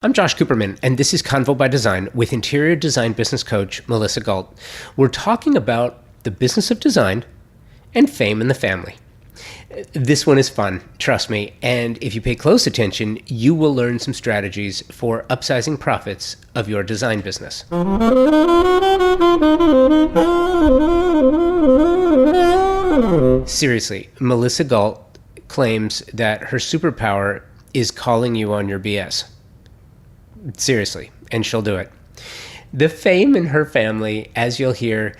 I'm Josh Cooperman, and this is Convo by Design with interior design business coach Melissa Galt. We're talking about the business of design and fame in the family. This one is fun, trust me, and if you pay close attention, you will learn some strategies for upsizing profits of your design business. Seriously, Melissa Galt claims that her superpower is calling you on your BS. Seriously, and she'll do it. The fame in her family, as you'll hear,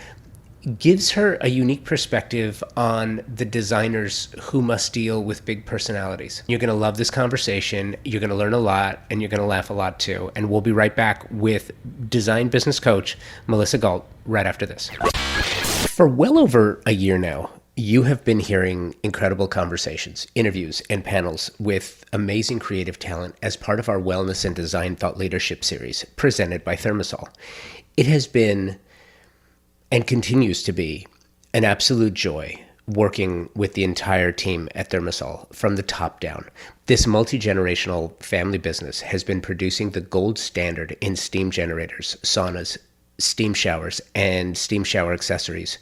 gives her a unique perspective on the designers who must deal with big personalities. You're going to love this conversation. You're going to learn a lot, and you're going to laugh a lot too. And we'll be right back with design business coach Melissa Galt right after this. For well over a year now, you have been hearing incredible conversations, interviews, and panels with amazing creative talent as part of our Wellness and Design Thought Leadership series presented by Thermosol. It has been and continues to be an absolute joy working with the entire team at Thermosol from the top down. This multi-generational family business has been producing the gold standard in steam generators, saunas, steam showers, and steam shower accessories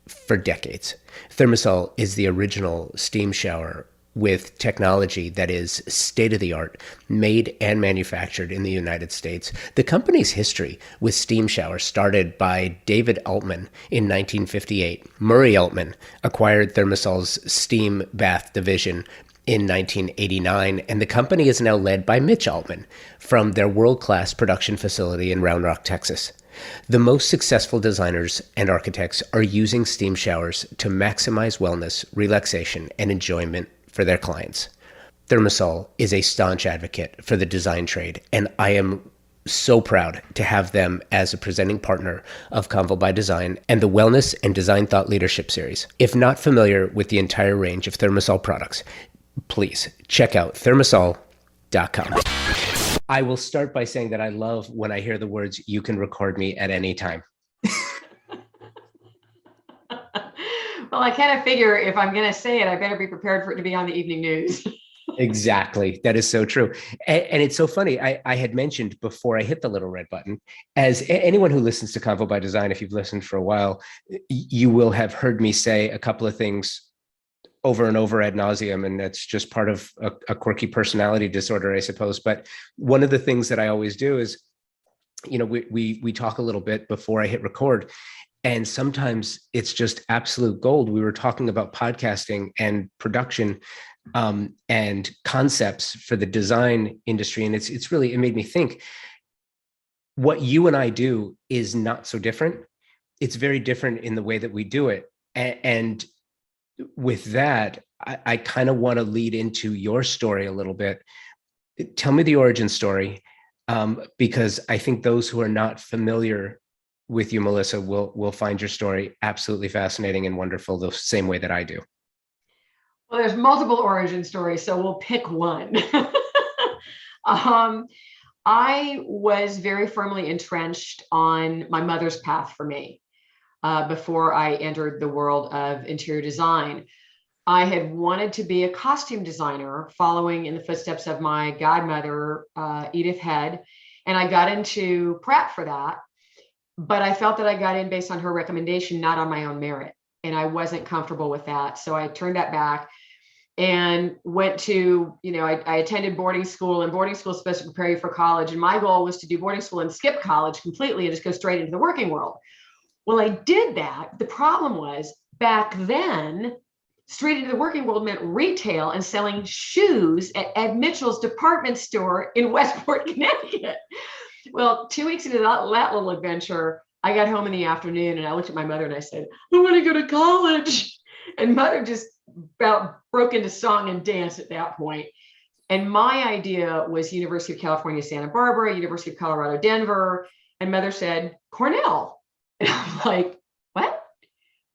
for decades. Thermosol is the original steam shower with technology that is state-of-the-art, made and manufactured in the United States. The company's history with steam showers started by David Altman in 1958. Murray Altman acquired Thermosol's steam bath division in 1989, and the company is now led by Mitch Altman from their world-class production facility in Round Rock, Texas. The most successful designers and architects are using steam showers to maximize wellness, relaxation, and enjoyment for their clients. Thermosol is a staunch advocate for the design trade, and I am so proud to have them as a presenting partner of Convo by Design and the Wellness and Design Thought Leadership Series. If not familiar with the entire range of Thermosol products, please check out thermosol.com. I will start by saying that I love when I hear the words, "You can record me at any time." Well, I kind of figure if I'm going to say it, I better be prepared for it to be on the evening news. Exactly. That is so true. And it's so funny. I had mentioned before I hit the little red button, as anyone who listens to Convo by Design, if you've listened for a while, you will have heard me say a couple of things over and over ad nauseum, and that's just part of a quirky personality disorder, I suppose. But one of the things that I always do is, we talk a little bit before I hit record, and sometimes it's just absolute gold. We were talking about podcasting and production and concepts for the design industry, and it's really, it made me think what you and I do is not so different. It's very different in the way that we do it, and with that, I kind of want to lead into your story a little bit. Tell me the origin story, because I think those who are not familiar with you, Melissa, will find your story absolutely fascinating and wonderful, the same way that I do. Well, there's multiple origin stories, so we'll pick one. I was very firmly entrenched on my mother's path for me. Before I entered the world of interior design. I had wanted to be a costume designer, following in the footsteps of my godmother, Edith Head, and I got into prep for that. But I felt that I got in based on her recommendation, not on my own merit, and I wasn't comfortable with that. So I turned that back and went to, I attended boarding school, and boarding school is supposed to prepare you for college. And my goal was to do boarding school and skip college completely and just go straight into the working world. Well, I did that. The problem was back then, straight into the working world meant retail and selling shoes at Ed Mitchell's department store in Westport, Connecticut. Well, 2 weeks into that little adventure, I got home in the afternoon and I looked at my mother and I said, "I want to go to college." And mother just about broke into song and dance at that point. And my idea was University of California, Santa Barbara, University of Colorado, Denver. And mother said, "Cornell." And I'm like, "What?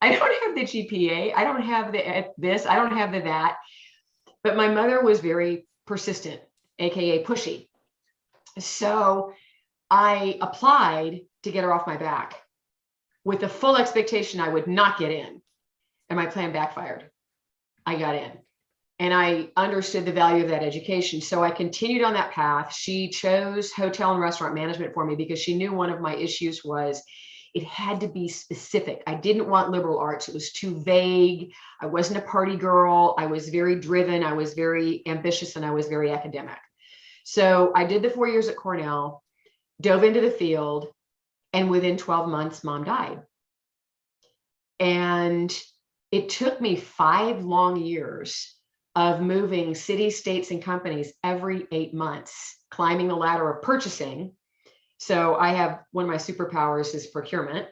I don't have the GPA. I don't have the this. I don't have the that." But my mother was very persistent, AKA pushy. So I applied to get her off my back with the full expectation I would not get in. And my plan backfired. I got in. And I understood the value of that education. So I continued on that path. She chose hotel and restaurant management for me because she knew one of my issues was it had to be specific. I didn't want liberal arts. It was too vague. I wasn't a party girl. I was very driven. I was very ambitious, and I was very academic. So I did the 4 years at Cornell, dove into the field, and within 12 months, Mom died. And it took me 5 long years of moving cities, states, and companies every 8 months, climbing the ladder of purchasing. So I have one of my superpowers is procurement,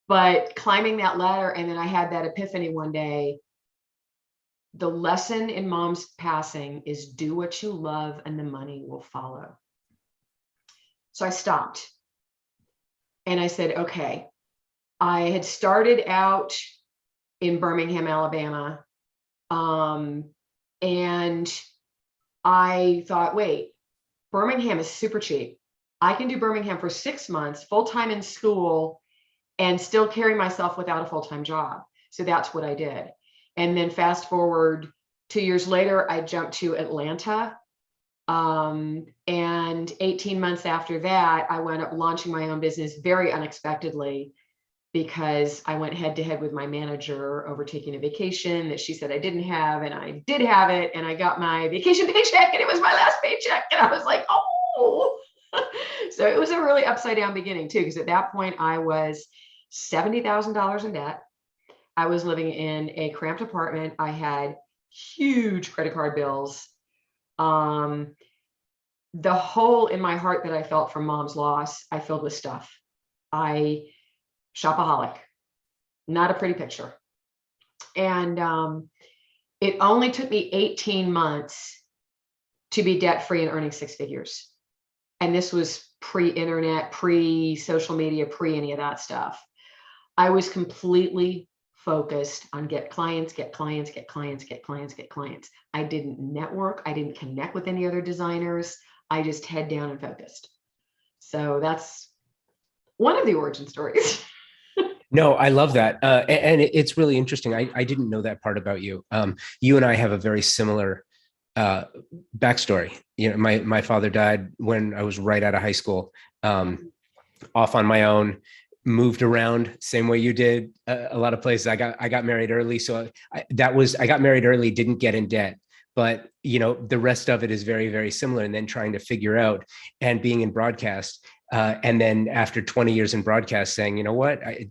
but climbing that ladder. And then I had that epiphany one day. The lesson in Mom's passing is do what you love and the money will follow. So I stopped and I said, okay, I had started out in Birmingham, Alabama. And I thought, wait, Birmingham is super cheap. I can do Birmingham for 6 months, full-time in school, and still carry myself without a full-time job. So that's what I did. And then fast forward 2 years later, I jumped to Atlanta. And 18 months after that, I wound up launching my own business very unexpectedly, because I went head to head with my manager over taking a vacation that she said I didn't have, and I did have it, and I got my vacation paycheck, and it was my last paycheck, and I was like, oh. So it was a really upside down beginning too, because at that point I was $70,000 in debt. I was living in a cramped apartment. I had huge credit card bills. The hole in my heart that I felt from Mom's loss, I filled with stuff. Shopaholic, not a pretty picture. And it only took me 18 months to be debt-free and earning 6 figures. And this was pre-internet, pre-social media, pre any of that stuff. I was completely focused on get clients, get clients, get clients, get clients, get clients. I didn't network. I didn't connect with any other designers. I just head down and focused. So that's one of the origin stories. No, I love that. And it's really interesting. I didn't know that part about you. You and I have a very similar backstory. You know, my father died when I was right out of high school, off on my own, moved around same way you did, a lot of places. I got married early. So I got married early, didn't get in debt. But, you know, the rest of it is very, very similar. And then trying to figure out, and being in broadcast, and then after 20 years in broadcast saying, you know what, I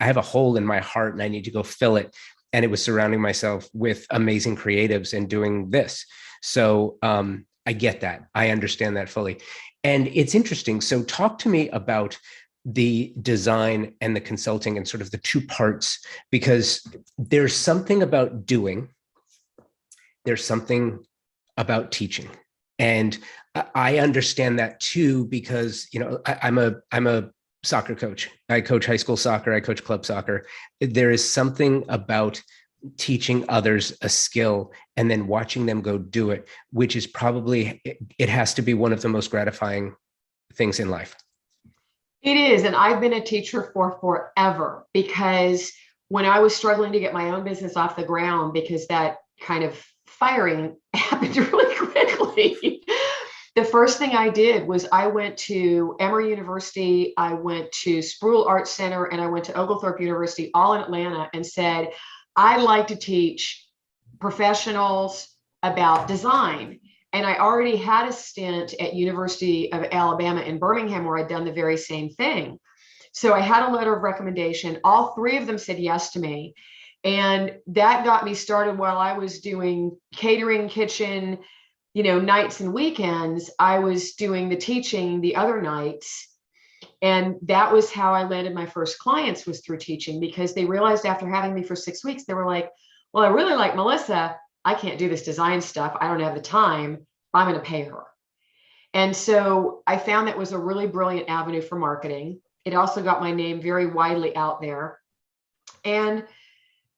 have a hole in my heart and I need to go fill it. And it was surrounding myself with amazing creatives and doing this. So I get that. I understand that fully. And it's interesting. So talk to me about the design and the consulting and sort of the two parts, because there's something about doing, there's something about teaching. And I understand that too, because, you know, I'm a soccer coach. I coach high school soccer. I coach club soccer. There is something about teaching others a skill and then watching them go do it, which is probably, it has to be one of the most gratifying things in life. It is. And I've been a teacher for forever, because when I was struggling to get my own business off the ground, because that kind of firing happened really quickly. The first thing I did was I went to Emory University, I went to Sproul Arts Center, and I went to Oglethorpe University, all in Atlanta, and said, I'd like to teach professionals about design. And I already had a stint at University of Alabama in Birmingham where I'd done the very same thing. So I had a letter of recommendation. All 3 of them said yes to me. And that got me started while I was doing catering, kitchen, you know, nights and weekends. I was doing the teaching the other nights. And that was how I landed my first clients, was through teaching, because they realized after having me for 6 weeks, they were like, well, I really like Melissa. I can't do this design stuff. I don't have the time. I'm going to pay her. And so I found that was a really brilliant avenue for marketing. It also got my name very widely out there. And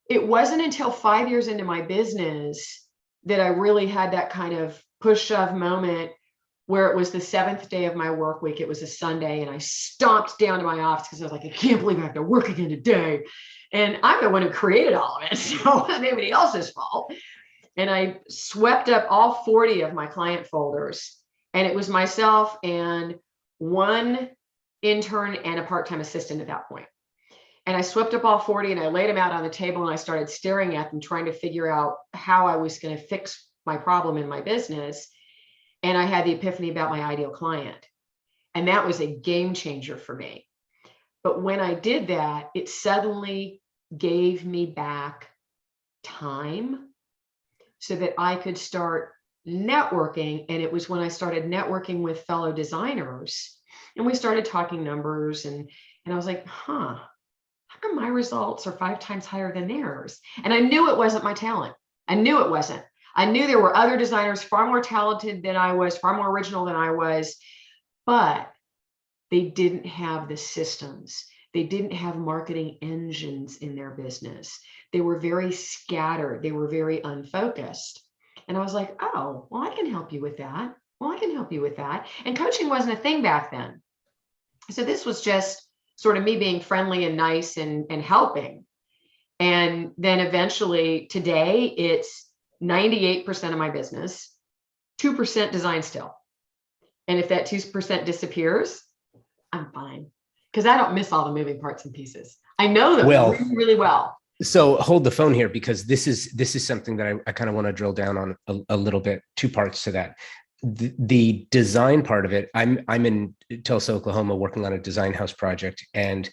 it wasn't until 5 years into my business that I really had that kind of push shove moment where it was the 7th day of my work week. It was a Sunday, and I stomped down to my office because I was like, I can't believe I have to work again today. And I'm the one who created all of it. So it wasn't anybody else's fault. and I swept up all 40 of my client folders. And it was myself and one intern and a part-time assistant at that point. And I swept up all 40 and I laid them out on the table and I started staring at them, trying to figure out how I was going to fix my problem in my business. And I had the epiphany about my ideal client. And that was a game changer for me. But when I did that, it suddenly gave me back time so that I could start networking. And it was when I started networking with fellow designers and we started talking numbers, and I was like, how come my results are 5 times higher than theirs? And I knew it wasn't my talent. I knew it wasn't. I knew there were other designers far more talented than I was, far more original than I was, but they didn't have the systems. They didn't have marketing engines in their business. They were very scattered. They were very unfocused. And I was like, oh, well, I can help you with that. Well, I can help you with that. And coaching wasn't a thing back then. So this was just sort of me being friendly and nice and helping. And then eventually today it's 98% of my business, 2% design still. And if that 2% disappears, I'm fine, because I don't miss all the moving parts and pieces. I know them really, really well. So hold the phone here, because this is something that I kind of want to drill down on a little bit. 2 parts to that. The design part of it. I'm in Tulsa, Oklahoma, working on a design house project, and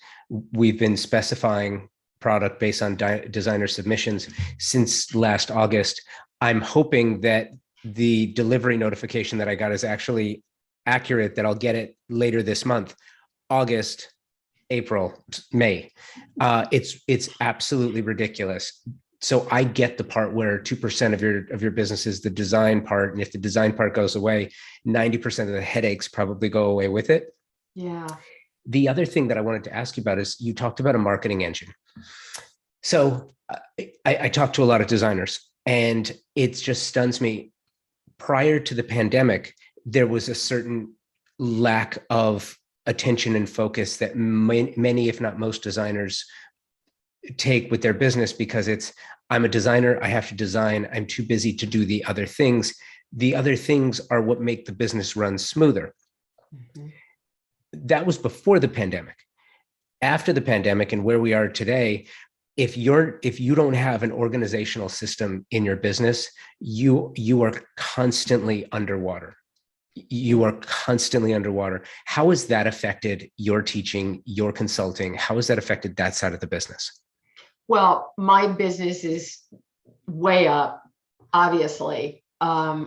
we've been specifying product based on designer submissions since last August. I'm hoping that the delivery notification that I got is actually accurate, that I'll get it later this month, August, April, May. It's absolutely ridiculous. So I get the part where 2% of your business is the design part. And if the design part goes away, 90% of the headaches probably go away with it. Yeah. The other thing that I wanted to ask you about is, you talked about a marketing engine. So I talked to a lot of designers, and it just stuns me. Prior to the pandemic, there was a certain lack of attention and focus that many, if not most, designers take with their business, because I'm a designer, I have to design, I'm too busy to do the other things. The other things are what make the business run smoother. Mm-hmm. That was before the pandemic. After the pandemic and where we are today, if you don't have an organizational system in your business, you are constantly underwater. You are constantly underwater. How has that affected your teaching, your consulting? How has that affected that side of the business? Well, my business is way up, obviously,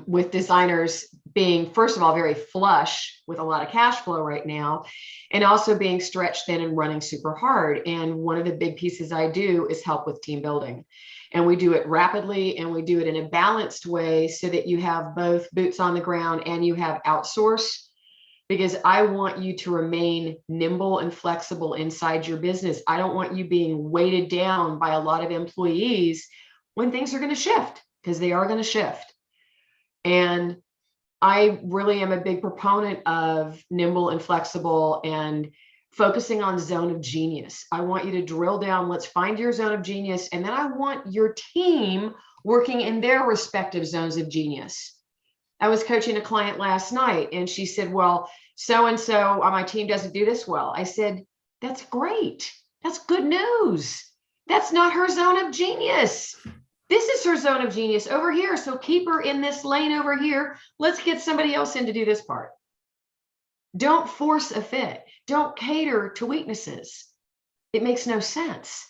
with designers being, first of all, very flush with a lot of cash flow right now, and also being stretched thin and running super hard. And one of the big pieces I do is help with team building. And we do it rapidly, and we do it in a balanced way so that you have both boots on the ground and you have outsource, because I want you to remain nimble and flexible inside your business. I don't want you being weighted down by a lot of employees when things are going to shift, because they are going to shift. And I really am a big proponent of nimble and flexible and focusing on zone of genius. I want you to drill down. Let's find your zone of genius. And then I want your team working in their respective zones of genius. I was coaching a client last night, and she said, well, so-and-so on my team doesn't do this well. I said, that's great. That's good news. That's not her zone of genius. This is her zone of genius over here. So keep her in this lane over here. Let's get somebody else in to do this part. Don't force a fit. Don't cater to weaknesses. It makes no sense.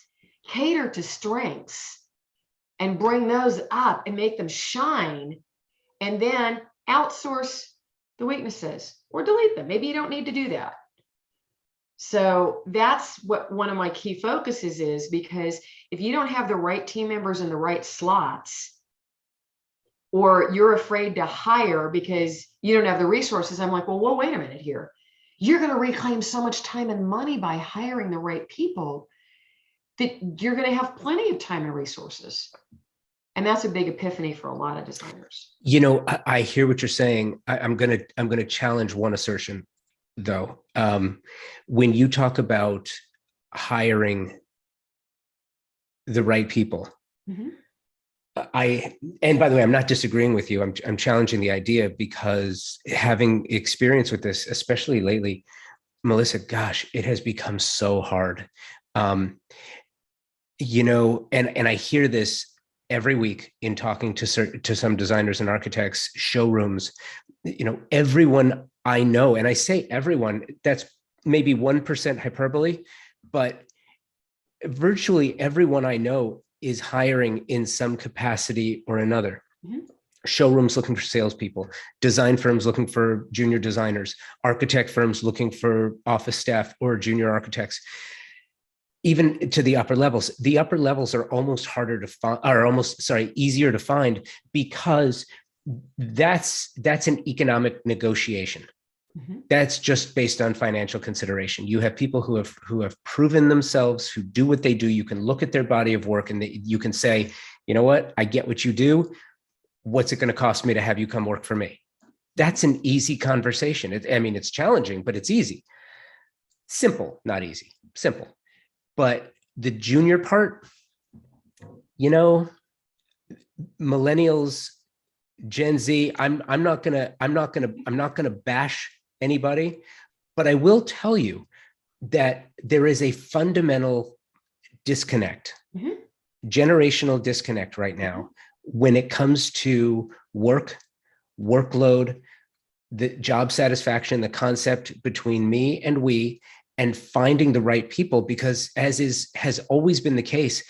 Cater to strengths and bring those up and make them shine, and then outsource the weaknesses or delete them. Maybe you don't need to do that. So that's what one of my key focuses is, because if you don't have the right team members in the right slots, or you're afraid to hire because you don't have the resources, I'm like, well, wait a minute here. You're going to reclaim so much time and money by hiring the right people that you're going to have plenty of time and resources. And that's a big epiphany for a lot of designers. You know, I hear what you're saying. I'm gonna challenge one assertion, though. When you talk about hiring the right people, mm-hmm. And by the way, I'm not disagreeing with you. I'm challenging the idea because having experience with this, especially lately, Melissa, gosh, it has become so hard. Um, and I hear this every week in talking to some designers and architects, showrooms. Everyone I know, and I say everyone, that's maybe 1% hyperbole, but virtually everyone I know is hiring in some capacity or another. Mm-hmm. Showrooms looking for salespeople, design firms looking for junior designers, architect firms looking for office staff or junior architects. Even to the upper levels. The upper levels are almost harder to find, easier to find, because that's an economic negotiation. Mm-hmm. That's just based on financial consideration. You have people who have proven themselves, who do what they do. You can look at their body of work and you can say, you know what, I get what you do. What's it going to cost me to have you come work for me? That's an easy conversation. It's challenging, but it's easy. Simple, not easy, simple. But the junior part, millennials, Gen Z, I'm not gonna bash anybody, but I will tell you that there is a fundamental disconnect, mm-hmm. generational disconnect right now when it comes to workload, the job satisfaction, the concept between me and we, and finding the right people, because has always been the case,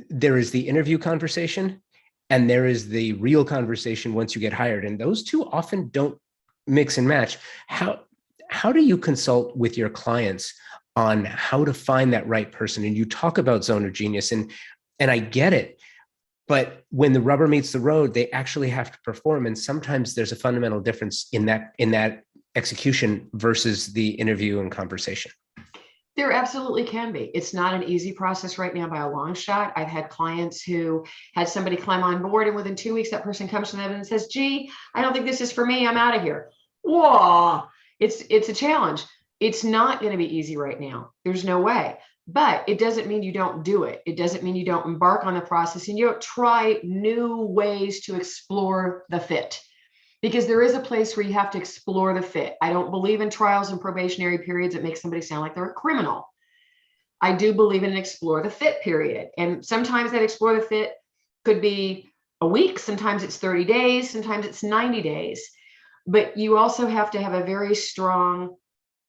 there is the interview conversation and there is the real conversation once you get hired. And those two often don't mix and match. How do you consult with your clients on how to find that right person? And you talk about zone of genius, and I get it, but when the rubber meets the road, they actually have to perform. And sometimes there's a fundamental difference in that execution versus the interview and conversation. There absolutely can be. It's not an easy process right now by a long shot. I've had clients who had somebody climb on board, and within 2 weeks, that person comes to them and says, gee, I don't think this is for me. I'm out of here. Whoa, it's a challenge. It's not going to be easy right now. There's no way. But it doesn't mean you don't do it. It doesn't mean you don't embark on the process and you don't try new ways to explore the fit. Because there is a place where you have to explore the fit. I don't believe in trials and probationary periods that make somebody sound like they're a criminal. I do believe in an explore the fit period. And sometimes that explore the fit could be a week. Sometimes it's 30 days. Sometimes it's 90 days. But you also have to have a very strong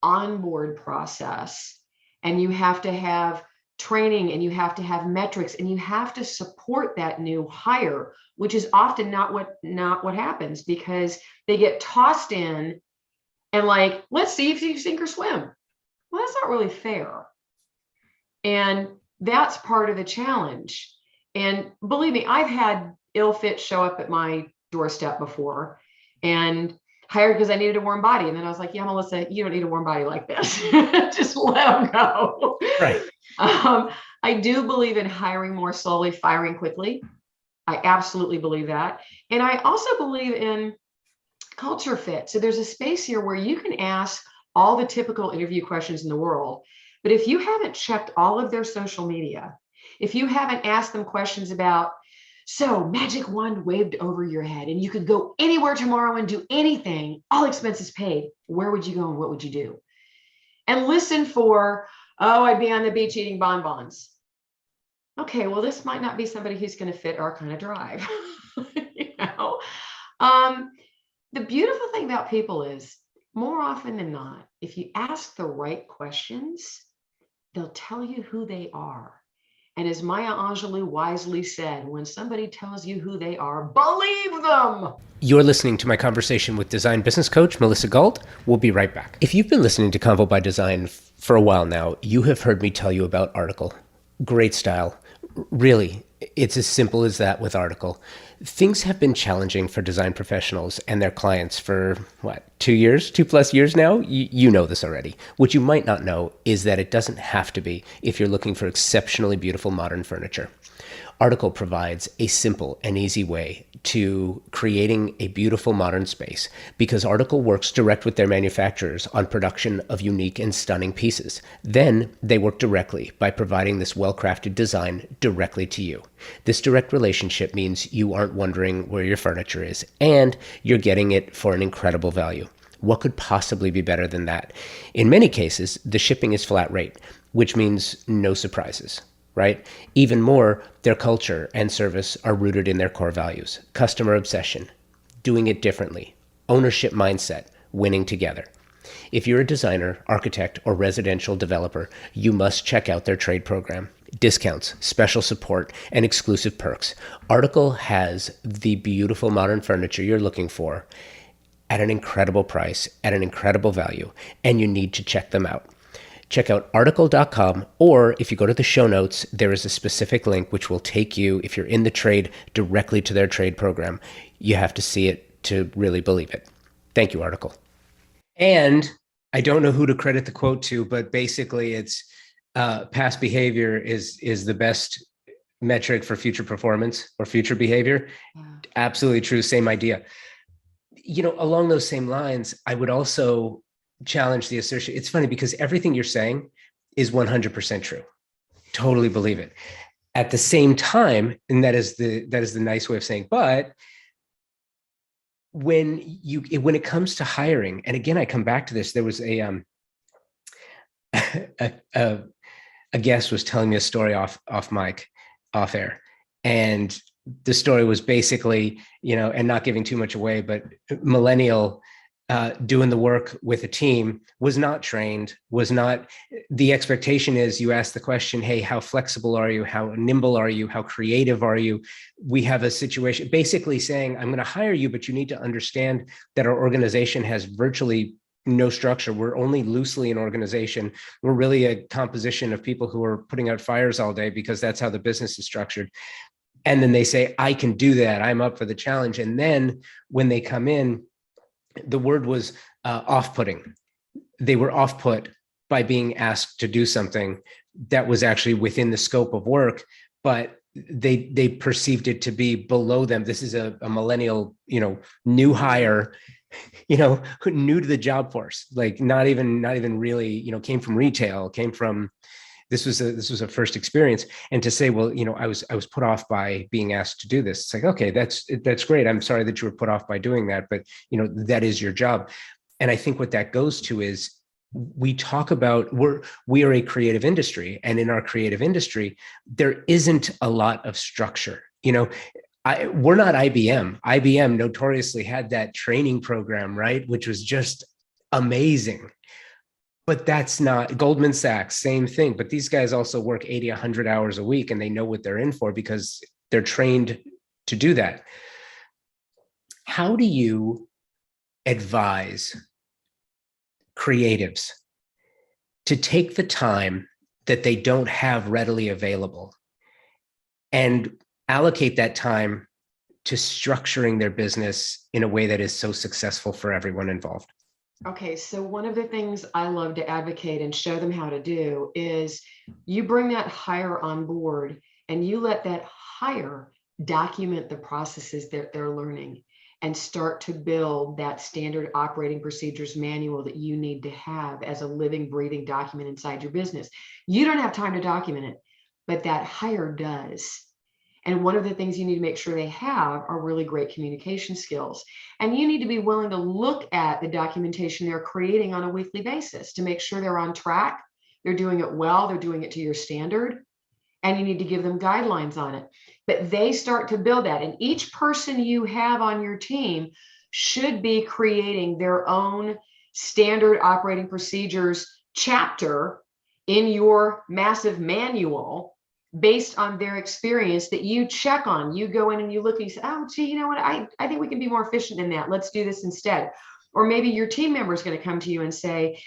onboard process. And you have to have training, and you have to have metrics, and you have to support that new hire, which is often not what happens, because they get tossed in and like, let's see if you sink or swim. Well, that's not really fair. And that's part of the challenge. And believe me, I've had ill fit show up at my doorstep before, and hired because I needed a warm body. And then I was like, yeah, Melissa, you don't need a warm body like this. Just let them go. Right. I do believe in hiring more slowly, firing quickly. I absolutely believe that. And I also believe in culture fit. So there's a space here where you can ask all the typical interview questions in the world. But if you haven't checked all of their social media, if you haven't asked them questions about, so magic wand waved over your head and you could go anywhere tomorrow and do anything, all expenses paid, where would you go and what would you do? And listen for, oh, I'd be on the beach eating bonbons. Okay, well, this might not be somebody who's going to fit our kind of drive. The beautiful thing about people is, more often than not, if you ask the right questions, they'll tell you who they are. And as Maya Angelou wisely said, when somebody tells you who they are, believe them. You're listening to my conversation with design business coach, Melissa Galt. We'll be right back. If you've been listening to Convo by Design for a while now, you have heard me tell you about Article. Great style. Really, it's as simple as that with Article. Things have been challenging for design professionals and their clients for, 2+ years now? You know this already. What you might not know is that it doesn't have to be if you're looking for exceptionally beautiful modern furniture. Article provides a simple and easy way to creating a beautiful modern space because Article works direct with their manufacturers on production of unique and stunning pieces. Then they work directly by providing this well-crafted design directly to you. This direct relationship means you aren't wondering where your furniture is, and you're getting it for an incredible value. What could possibly be better than that? In many cases, the shipping is flat rate, which means no surprises, right? Even more, their culture and service are rooted in their core values: customer obsession, doing it differently, ownership mindset, winning together. If you're a designer, architect, or residential developer, you must check out their trade program. Discounts, special support, and exclusive perks. Article has the beautiful modern furniture you're looking for at an incredible price, at an incredible value, and you need to check them out. Check out article.com, or if you go to the show notes, there is a specific link which will take you, if you're in the trade, directly to their trade program. You have to see it to really believe it. Thank you, Article. And I don't know who to credit the quote to, but basically it's past behavior is the best metric for future performance or future behavior. Yeah. Absolutely true. Same idea. Along those same lines, I would also challenge the assertion. It's funny because everything you're saying is 100% true. Totally believe it. At the same time, and that is the nice way of saying, but when it comes to hiring, and again, I come back to this, there was a guest was telling me a story off mic, off air. And the story was basically, and not giving too much away, but millennial doing the work with a team was not trained, the expectation is you ask the question, hey, how flexible are you? How nimble are you? How creative are you? We have a situation basically saying, I'm going to hire you, but you need to understand that our organization has virtually no structure. We're only loosely an organization. We're really a composition of people who are putting out fires all day because that's how the business is structured. And then they say, I can do that. I'm up for the challenge. And then when they come in, the word was off-putting. They were off-put by being asked to do something that was actually within the scope of work, but they perceived it to be below them. This is a millennial, new hire, new to the job force, like not even really, came from retail, this was a first experience. And to say, well, I was put off by being asked to do this. It's like, okay, that's great. I'm sorry that you were put off by doing that, but that is your job. And I think what that goes to is we talk about we are a creative industry, and in our creative industry, there isn't a lot of structure. We're not IBM. IBM notoriously had that training program, right? Which was just amazing. But that's not Goldman Sachs, same thing. But these guys also work 80, 100 hours a week, and they know what they're in for because they're trained to do that. How do you advise creatives to take the time that they don't have readily available and allocate that time to structuring their business in a way that is so successful for everyone involved? Okay, so one of the things I love to advocate and show them how to do is you bring that hire on board and you let that hire document the processes that they're learning and start to build that standard operating procedures manual that you need to have as a living, breathing document inside your business. You don't have time to document it, but that hire does. And one of the things you need to make sure they have are really great communication skills. And you need to be willing to look at the documentation they're creating on a weekly basis to make sure they're on track, they're doing it well, they're doing it to your standard, and you need to give them guidelines on it. But they start to build that. And each person you have on your team should be creating their own standard operating procedures chapter in your massive manual based on their experience that you check on. You go in and you look and you say, oh, gee, you know what? I think we can be more efficient in that. Let's do this instead. Or maybe your team member is going to come to you and say,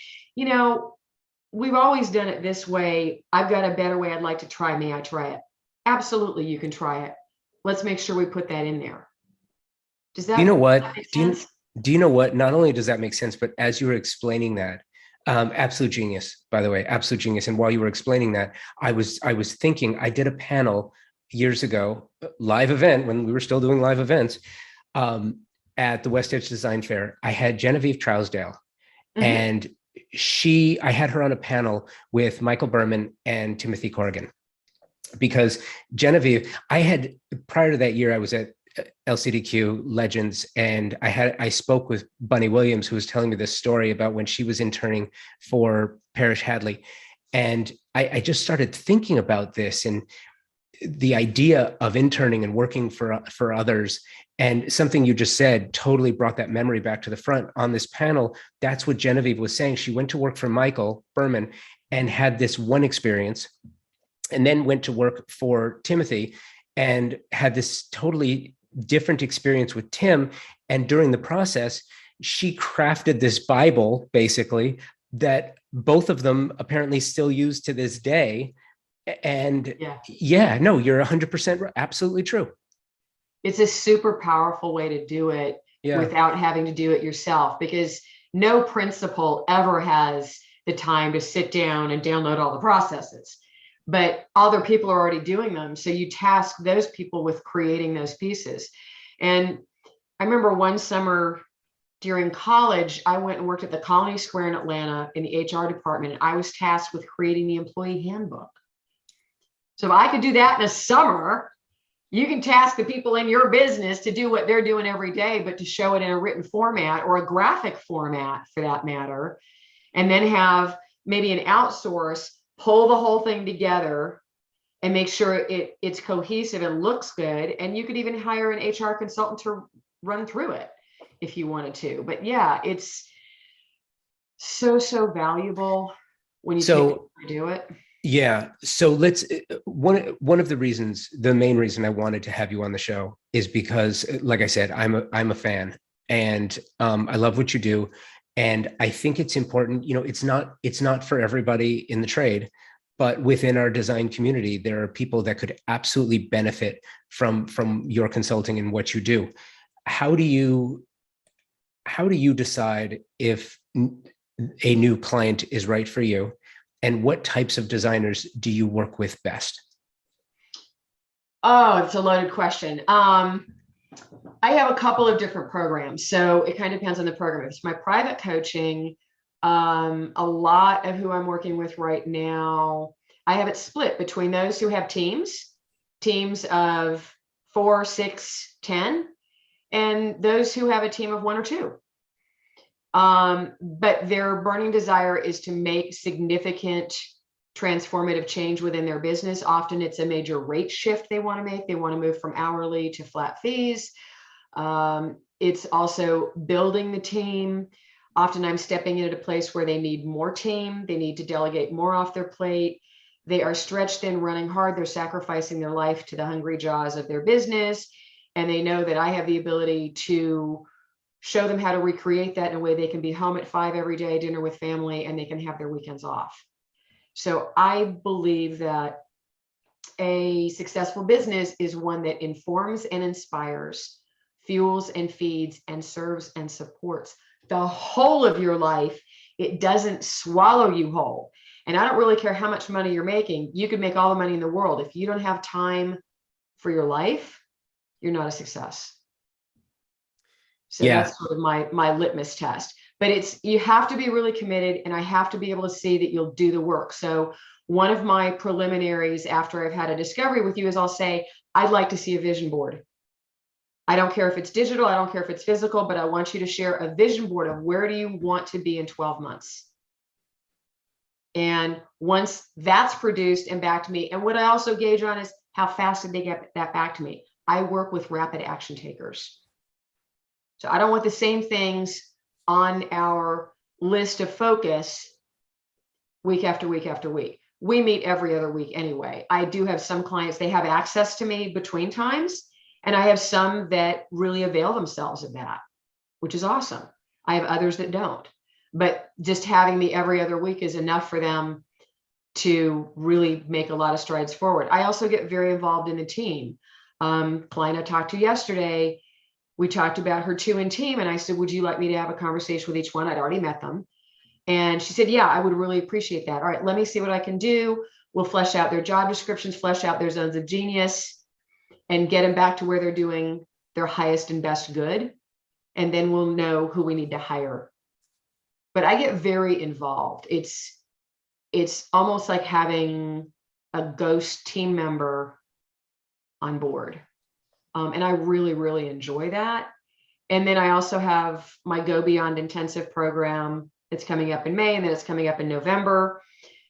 we've always done it this way. I've got a better way I'd like to try. May I try it? Absolutely, you can try it. Let's make sure we put that in there. Does that, you know what? make sense? Do you know what? Not only does that make sense, but as you were explaining that, absolute genius, by the way, absolute genius. And while you were explaining that, I was thinking, I did a panel, years ago, live event when we were still doing live events, um, at the West Edge Design Fair. I had Genevieve Trousdale, Mhm. and I had her on a panel with Michael Berman and Timothy Corrigan, because Genevieve, I had, prior to that year, I was at LCDQ Legends, and I spoke with Bunny Williams, who was telling me this story about when she was interning for Parrish Hadley. And I just started thinking about this and the idea of interning and working for others. And something you just said totally brought that memory back to the front on this panel. That's what Genevieve was saying. She went to work for Michael Berman and had this one experience, and then went to work for Timothy and had this totally different experience with Tim. And during the process, she crafted this Bible, basically, that both of them apparently still use to this day. And Yeah. yeah, no, you're 100% absolutely true. It's a super powerful way to do it Yeah. without having to do it yourself, because no principal ever has the time to sit down and download all the processes, but other people are already doing them. So you task those people with creating those pieces. And I remember one summer during college, I went and worked at the Colony Square in Atlanta in the HR department. And I was tasked with creating the employee handbook. So if I could do that in a summer, you can task the people in your business to do what they're doing every day, but to show it in a written format or a graphic format for that matter, and then have maybe an outsource pull the whole thing together and make sure it's cohesive and looks good. And you could even hire an HR consultant to run through it if you wanted to. But yeah, it's so valuable when you take the So time to do it. yeah, so let's one of the reasons, the main reason I wanted to have you on the show is because, like I said, I'm a fan, and I love what you do, and I think it's important. It's not for everybody in the trade, but within our design community, there are people that could absolutely benefit from your consulting and what you do. How do you how do you decide if a new client is right for you? And what types of designers do you work with best? Oh, it's a loaded question. I have a couple of different programs, so it kind of depends on the program. If it's my private coaching, a lot of who I'm working with right now, I have it split between those who have teams of 4, 6, 10, and those who have a team of 1 or 2. But their burning desire is to make significant transformative change within their business. Often it's a major rate shift they want to make. They want to move from hourly to flat fees. It's also building the team. Often I'm stepping in at a place where they need more team. They need to delegate more off their plate. They are stretched thin, running hard. They're sacrificing their life to the hungry jaws of their business. And they know that I have the ability to show them how to recreate that in a way they can be home at 5 every day, dinner with family, and they can have their weekends off. So I believe that a successful business is one that informs and inspires, fuels and feeds, and serves and supports the whole of your life. It doesn't swallow you whole. And I don't really care how much money you're making. You could make all the money in the world. If you don't have time for your life, you're not a success. So Yeah. that's sort of my litmus test. But you have to be really committed, and I have to be able to see that you'll do the work. So one of my preliminaries after I've had a discovery with you is I'll say, I'd like to see a vision board. I don't care if it's digital, I don't care if it's physical, but I want you to share a vision board of where do you want to be in 12 months. And once that's produced and back to me, and what I also gauge on is how fast did they get that back to me? I work with rapid action takers. So I don't want the same things on our list of focus week after week after week. We meet every other week anyway. I do have some clients, they have access to me between times, and I have some that really avail themselves of that, which is awesome. I have others that don't. But just having me every other week is enough for them to really make a lot of strides forward. I also get very involved in the team. Client I talked to yesterday, we talked about her 2 in team, and I said, would you like me to have a conversation with each one? I'd already met them. And she said, yeah, I would really appreciate that. All right, let me see what I can do. We'll flesh out their job descriptions, flesh out their zones of genius, and get them back to where they're doing their highest and best good. And then we'll know who we need to hire. But I get very involved. It's almost like having a ghost team member on board. And I really, really enjoy that. And then I also have my Go Beyond Intensive program that's coming up in May, and then it's coming up in November.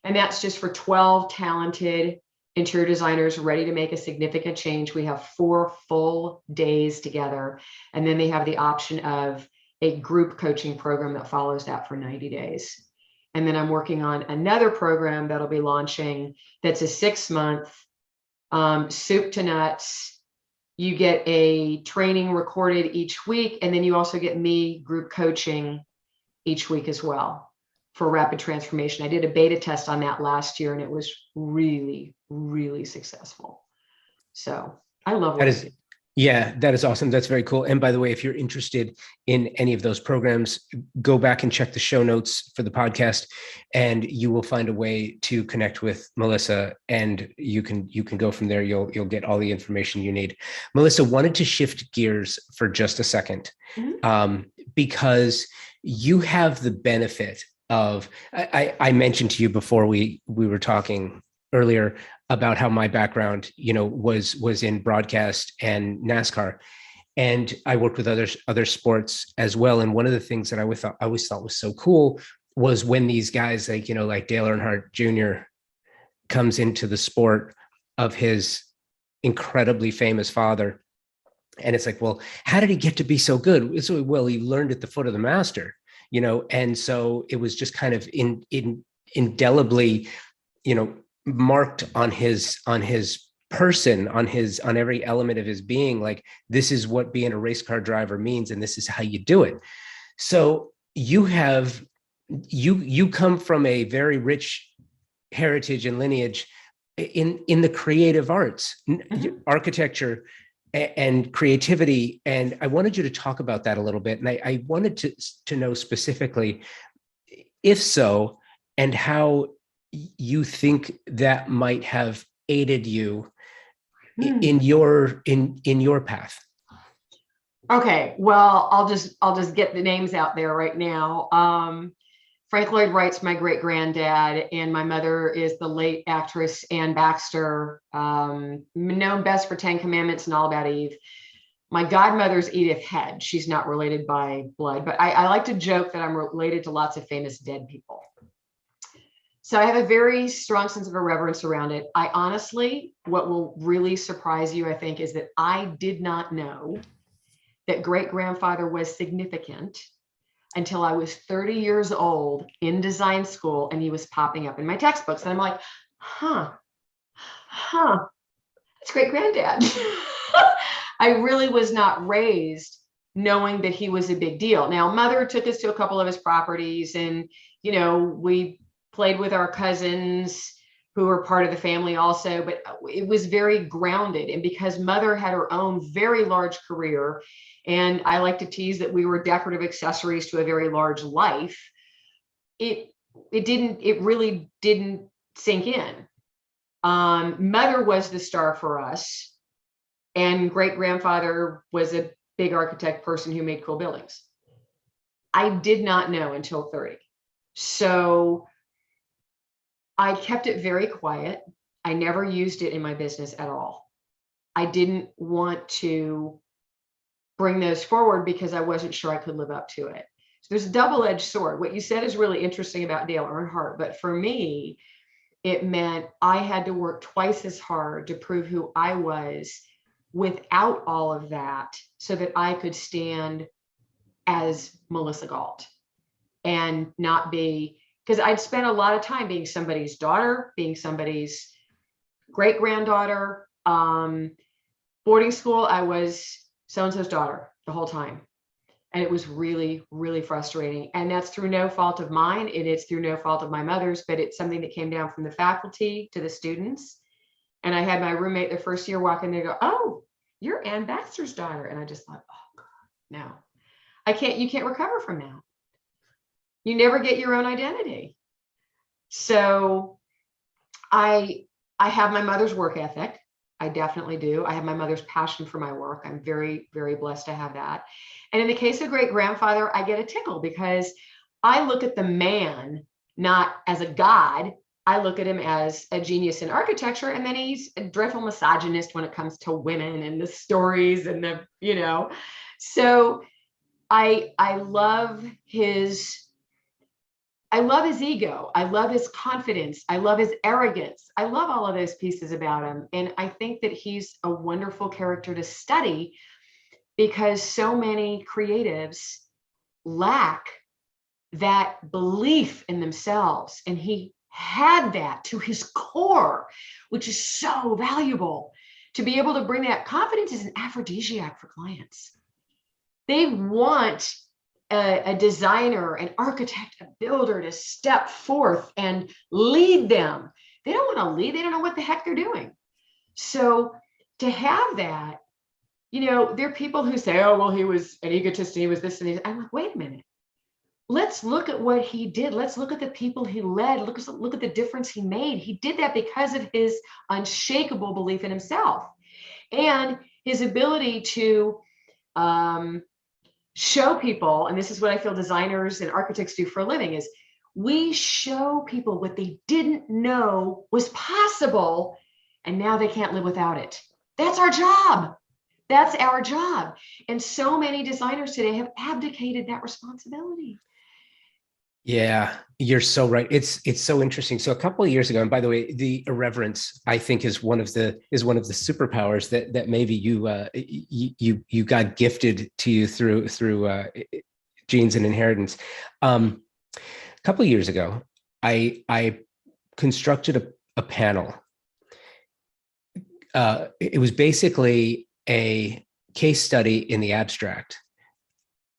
And that's just for 12 talented interior designers ready to make a significant change. We have 4 full days together. And then they have the option of a group coaching program that follows that for 90 days. And then I'm working on another program that'll be launching that's a 6-month soup to nuts. You get a training recorded each week, and then you also get me group coaching each week as well for rapid transformation. I did a beta test on that last year, and it was really, really successful. So I love what I do. Yeah, that is awesome. That's very cool. And by the way, if you're interested in any of those programs, go back and check the show notes for the podcast, and you will find a way to connect with Melissa, and you can go from there. You'll get all the information you need. Melissa, wanted to shift gears for just a second, because you have the benefit of, I mentioned to you before we were talking earlier about how my background, was in broadcast and NASCAR, and I worked with other sports as well. And one of the things that I always thought was so cool was when these guys like Dale Earnhardt Jr. comes into the sport of his incredibly famous father, and it's like, well, how did he get to be so good? So, well, he learned at the foot of the master, and so it was just kind of indelibly, marked on his person, on every element of his being, like, this is what being a race car driver means, and this is how you do it. So you come from a very rich heritage and lineage in the creative arts, architecture and creativity. And I wanted you to talk about that a little bit. And I wanted to know specifically, if so, and how you think that might have aided you in your path. Okay, well, I'll just get the names out there right now. Frank Lloyd Wright's my great granddad, and my mother is the late actress Ann Baxter, known best for 10 Commandments and All About Eve. My godmother's Edith Head. She's not related by blood, but I like to joke that I'm related to lots of famous dead people. So I have a very strong sense of irreverence around it. I honestly, what will really surprise you, I think, is that I did not know that great-grandfather was significant until I was 30 years old in design school, and he was popping up in my textbooks. And I'm like, that's great-granddad. I really was not raised knowing that he was a big deal. Now, mother took us to a couple of his properties, and, we played with our cousins who were part of the family also, but it was very grounded. And because mother had her own very large career, and I like to tease that we were decorative accessories to a very large life, it really didn't sink in. Mother was the star for us, and great-grandfather was a big architect person who made cool buildings. I did not know until 30. So I kept it very quiet. I never used it in my business at all. I didn't want to bring those forward because I wasn't sure I could live up to it. So there's a double-edged sword. What you said is really interesting about Dale Earnhardt, but for me, it meant I had to work twice as hard to prove who I was without all of that, so that I could stand as Melissa Galt and not be, because I'd spent a lot of time being somebody's daughter, being somebody's great-granddaughter. Boarding school, I was so-and-so's daughter the whole time. And it was really, really frustrating. And that's through no fault of mine, and it's through no fault of my mother's, but it's something that came down from the faculty to the students. And I had my roommate the first year walk in there and go, "Oh, you're Ann Baxter's daughter." And I just thought, oh God, no. You can't recover from that. You never get your own identity. So I have my mother's work ethic. I definitely do. I have my mother's passion for my work. I'm very, very blessed to have that. And in the case of great grandfather, I get a tickle because I look at the man not as a god. I look at him as a genius in architecture, and then he's a dreadful misogynist when it comes to women and the stories and the, So I love his ego. I love his confidence. I love his arrogance. I love all of those pieces about him. And I think that he's a wonderful character to study because so many creatives lack that belief in themselves. And he had that to his core, which is so valuable. To be able to bring that confidence is an aphrodisiac for clients. They want a designer, an architect, a builder to step forth and lead them. They don't want to lead. They don't know what the heck they're doing. So to have that, there are people who say, oh, well, he was an egotist and he was this and this. I'm like, wait a minute. Let's look at what he did. Let's look at the people he led. Look at the difference he made. He did that because of his unshakable belief in himself and his ability to show people, and this is what I feel designers and architects do for a living, is we show people what they didn't know was possible, and now they can't live without it. That's our job. That's our job. And so many designers today have abdicated that responsibility. Yeah, you're so right. It's so interesting. So a couple of years ago, and by the way, the irreverence, I think, is one of the superpowers that maybe you got gifted to you through genes and inheritance. A couple of years ago, I constructed a panel. It was basically a case study in the abstract,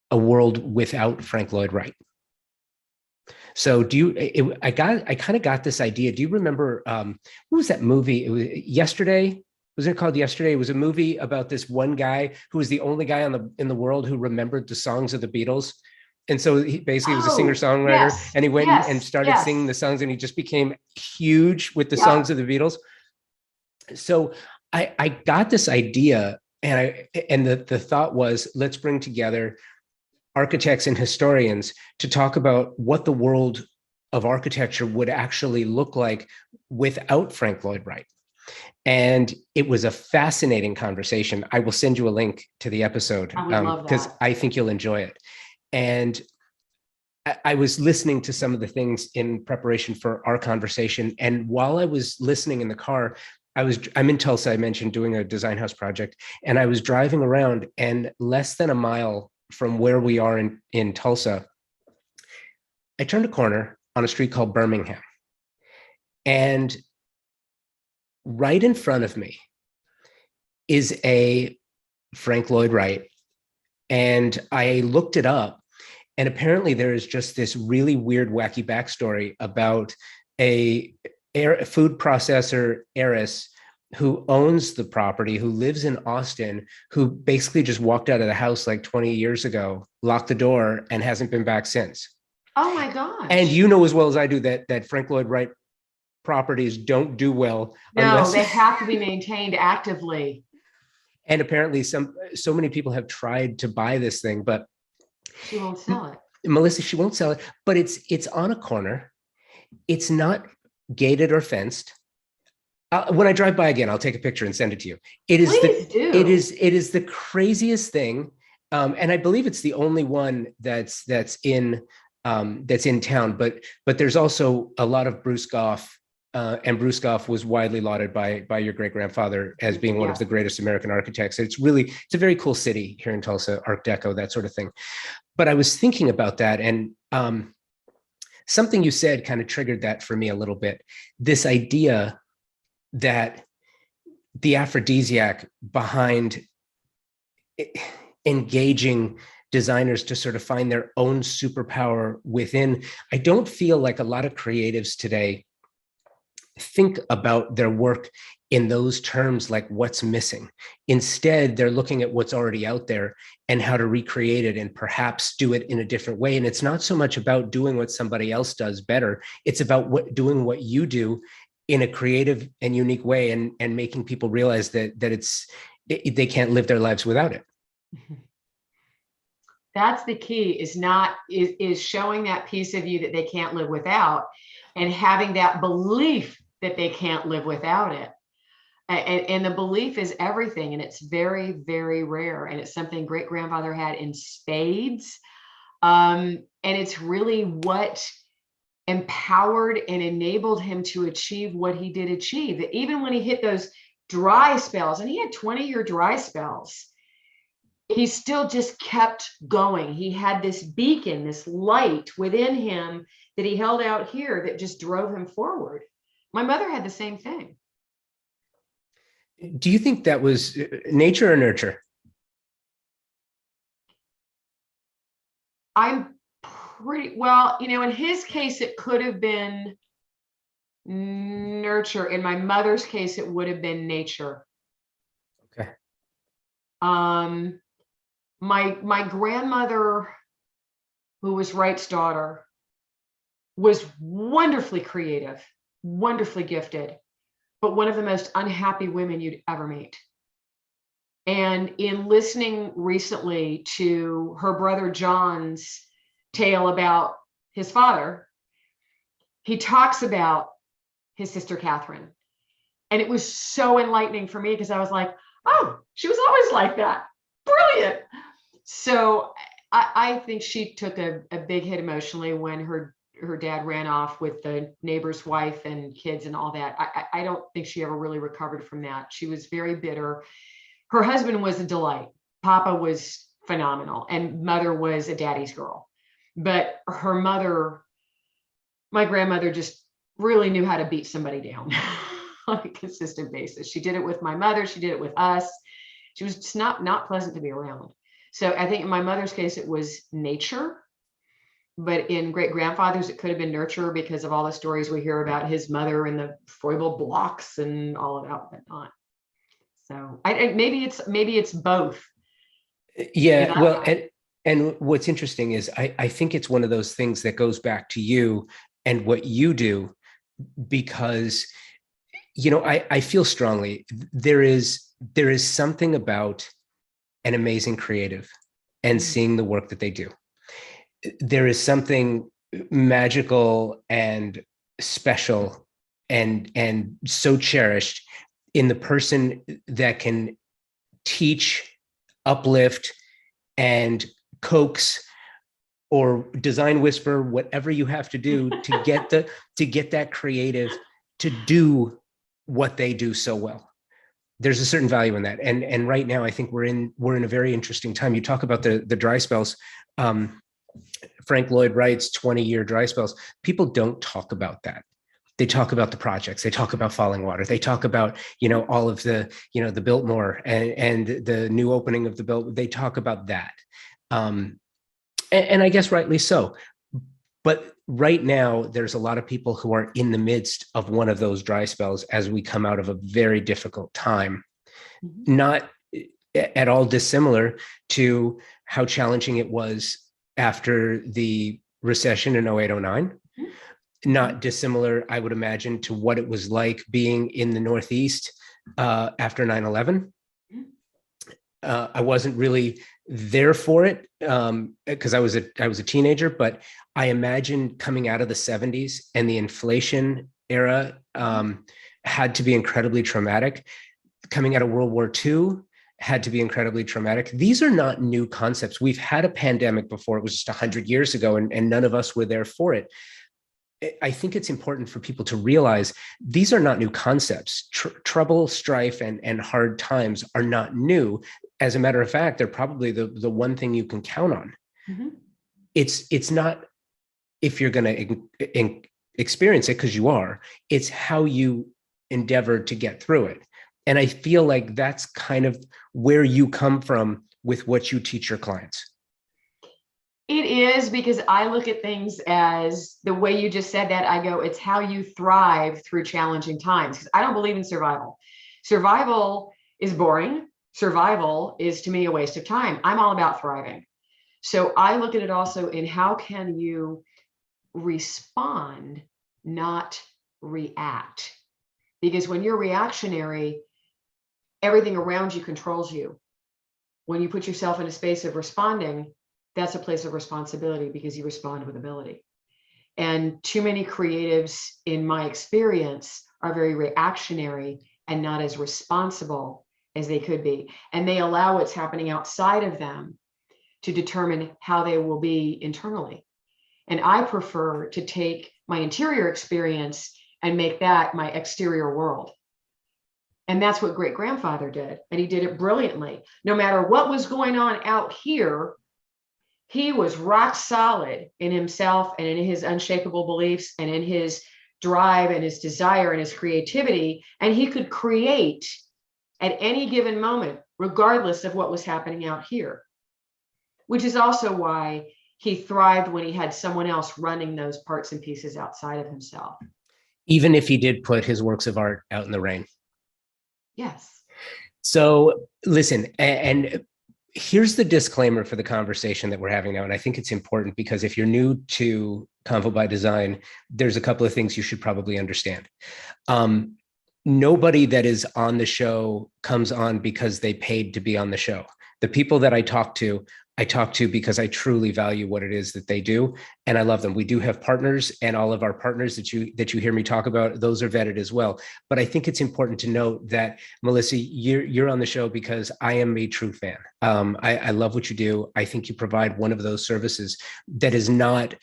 a world without Frank Lloyd Wright. So I kind of got this idea. Do you remember, what was that movie? It was Yesterday. Was it called Yesterday? It was a movie about this one guy who was the only guy in the world who remembered the songs of the Beatles. And so he basically was a singer-songwriter, and he went and started singing the songs, and he just became huge with the songs of the Beatles. So I got this idea, and the thought was, let's bring together architects and historians to talk about what the world of architecture would actually look like without Frank Lloyd Wright. And it was a fascinating conversation. I will send you a link to the episode because I think you'll enjoy it. And I was listening to some of the things in preparation for our conversation. And while I was listening in the car, I'm in Tulsa, I mentioned, doing a design house project, and I was driving around, and less than a mile from where we are in Tulsa, I turned a corner on a street called Birmingham. And right in front of me is a Frank Lloyd Wright. And I looked it up, and apparently there is just this really weird, wacky backstory about a food processor heiress who owns the property, who lives in Austin, who basically just walked out of the house like 20 years ago, locked the door, and hasn't been back since. Oh my gosh. And you know as well as I do that Frank Lloyd Wright properties don't do well. No, they have to be maintained actively. And apparently so many people have tried to buy this thing, but she won't sell it. Melissa, she won't sell it, but it's on a corner. It's not gated or fenced. When I drive by again, I'll take a picture and send it to you. It is the craziest thing, and I believe it's the only one that's in town. But there's also a lot of Bruce Goff, and Bruce Goff was widely lauded by your great grandfather as being one of the greatest American architects. It's a very cool city here in Tulsa, Art Deco, that sort of thing. But I was thinking about that, and something you said kind of triggered that for me a little bit. This idea that the aphrodisiac behind engaging designers to sort of find their own superpower within, I don't feel like a lot of creatives today think about their work in those terms, like what's missing. Instead, they're looking at what's already out there and how to recreate it and perhaps do it in a different way. And it's not so much about doing what somebody else does better. It's about doing what you do in a creative and unique way, and making people realize that they can't live their lives without it. That's the key, is showing that piece of you that they can't live without, and having that belief that they can't live without it. And the belief is everything. And it's very, very rare. And it's something great grandfather had in spades. And it's really what empowered and enabled him to achieve what he did achieve. That even when he hit those dry spells, and he had 20-year dry spells, he still just kept going. He had this beacon, this light within him that he held out here that just drove him forward. My mother had the same thing. Do you think that was nature or nurture? I'm pretty well, in his case, it could have been nurture. In my mother's case, it would have been nature. Okay. My grandmother, who was Wright's daughter, was wonderfully creative, wonderfully gifted, but one of the most unhappy women you'd ever meet. And in listening recently to her brother John's tale about his father, he talks about his sister Catherine. And it was so enlightening for me, because I was like, oh, she was always like that. Brilliant. So I think she took a big hit emotionally when her dad ran off with the neighbor's wife and kids and all that. I don't think she ever really recovered from that. She was very bitter. Her husband was a delight. Papa was phenomenal, and mother was a daddy's girl. But her mother, my grandmother, just really knew how to beat somebody down on a consistent basis. She did it with my mother. She did it with us. She was just not pleasant to be around. So I think in my mother's case, it was nature. But in great grandfather's, it could have been nurture, because of all the stories we hear about his mother and the foible blocks and all of that whatnot. So maybe it's both. Yeah. Well, and what's interesting is I think it's one of those things that goes back to you and what you do, because, I feel strongly there is something about an amazing creative and seeing the work that they do. There is something magical and special and so cherished in the person that can teach, uplift, and coax or design whisper, whatever you have to do to get that creative to do what they do so well. There's a certain value in that. And right now, I think we're in a very interesting time. You talk about the dry spells. Frank Lloyd Wright's 20-year dry spells. People don't talk about that. They talk about the projects. They talk about Falling Water. They talk about, all of the, the Biltmore and the new opening of the Bilt. They talk about that. And I guess rightly so. But right now, there's a lot of people who are in the midst of one of those dry spells as we come out of a very difficult time. Not at all dissimilar to how challenging it was after the recession in 0809. Not dissimilar, I would imagine, to what it was like being in the Northeast after 9/11. I wasn't really there for it because I was a teenager, but I imagine coming out of the 70s and the inflation era had to be incredibly traumatic. Coming out of World War II had to be incredibly traumatic. These are not new concepts. We've had a pandemic before. It was just 100 years ago, and none of us were there for it. I think it's important for people to realize these are not new concepts. Trouble, strife, and hard times are not new. As a matter of fact, they're probably the one thing you can count on. It's not if you're going to experience it, because you are. It's how you endeavor to get through it. And I feel like that's kind of where you come from with what you teach your clients. It is, because I look at things as the way you just said that. I go, it's how you thrive through challenging times. Because I don't believe in survival. Survival is boring. Survival is, to me, a waste of time. I'm all about thriving. So I look at it also in how can you respond, not react. Because when you're reactionary, everything around you controls you. When you put yourself in a space of responding, that's a place of responsibility because you respond with ability. And too many creatives, in my experience, are very reactionary and not as responsible as they could be. And they allow what's happening outside of them to determine how they will be internally. And I prefer to take my interior experience and make that my exterior world. And that's what great grandfather did. And he did it brilliantly. No matter what was going on out here, he was rock solid in himself and in his unshakable beliefs and in his drive and his desire and his creativity. And he could create at any given moment, regardless of what was happening out here, which is also why he thrived when he had someone else running those parts and pieces outside of himself. Even if he did put his works of art out in the rain. Yes. So listen, and here's the disclaimer for the conversation that we're having now. And I think it's important because if you're new to Convo by Design, there's a couple of things you should probably understand. Nobody that is on the show comes on because they paid to be on the show. The people that I talk to because I truly value what it is that they do. And I love them. We do have partners, and all of our partners that you hear me talk about, those are vetted as well. But I think it's important to note that, Melissa, you're on the show because I am a true fan. I love what you do. I think you provide one of those services that is not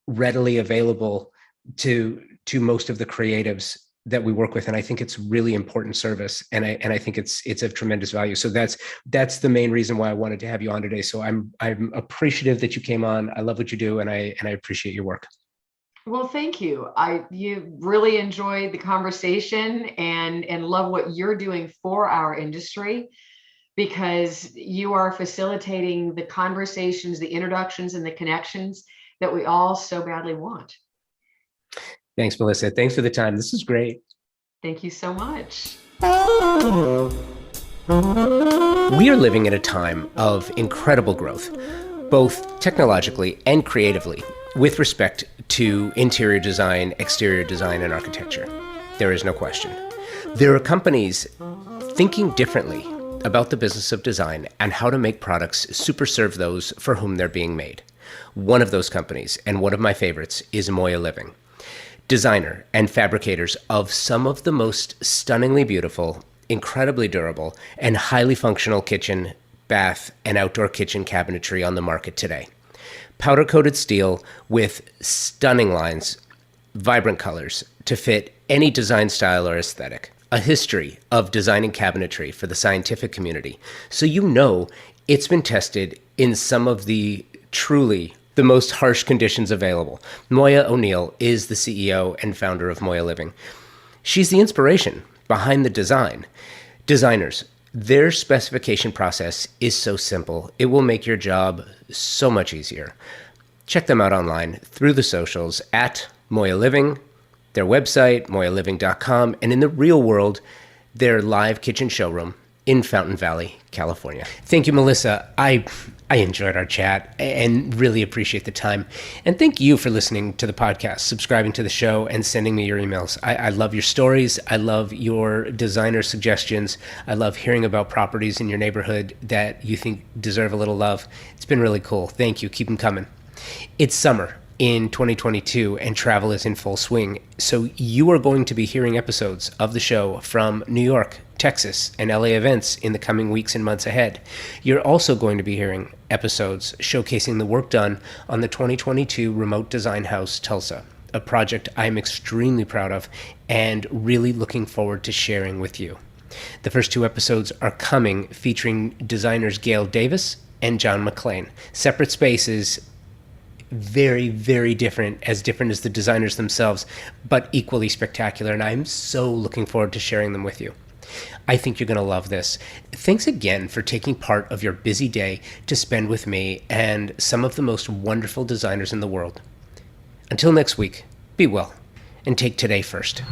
readily available to most of the creatives that we work with. And I think it's really important service. And I think it's of tremendous value. So that's the main reason why I wanted to have you on today. So I'm appreciative that you came on. I love what you do. And I appreciate your work. Well, thank you. You really enjoyed the conversation and love what you're doing for our industry, because you are facilitating the conversations, the introductions, and the connections that we all so badly want. Thanks, Melissa. Thanks for the time. This is great. Thank you so much. We are living at a time of incredible growth, both technologically and creatively, with respect to interior design, exterior design, and architecture. There is no question. There are companies thinking differently about the business of design and how to make products super serve those for whom they're being made. One of those companies, and one of my favorites, is Moya Living. Designer and fabricators of some of the most stunningly beautiful, incredibly durable, and highly functional kitchen, bath, and outdoor kitchen cabinetry on the market today. Powder-coated steel with stunning lines, vibrant colors to fit any design style or aesthetic. A history of designing cabinetry for the scientific community, so you know it's been tested in some of the truly the most harsh conditions available. Moya O'Neill is the CEO and founder of Moya Living. She's the inspiration behind the design. Designers, their specification process is so simple. It will make your job so much easier. Check them out online through the socials at Moya Living, their website, moyaliving.com, and in the real world, their live kitchen showroom in Fountain Valley, California. Thank you, Melissa. I enjoyed our chat and really appreciate the time. And thank you for listening to the podcast, subscribing to the show, and sending me your emails. I love your stories. I love your designer suggestions. I love hearing about properties in your neighborhood that you think deserve a little love. It's been really cool. Thank you. Keep them coming. It's summer in 2022 and travel is in full swing. So you are going to be hearing episodes of the show from New York, Texas, and LA events in the coming weeks and months ahead. You're also going to be hearing episodes showcasing the work done on the 2022 Remote Design House Tulsa, a project I'm extremely proud of and really looking forward to sharing with you. The first two episodes are coming featuring designers Gail Davis and John McClain. Separate spaces, very, very different as the designers themselves, but equally spectacular. And I'm so looking forward to sharing them with you. I think you're going to love this. Thanks again for taking part of your busy day to spend with me and some of the most wonderful designers in the world. Until next week, be well and take today first.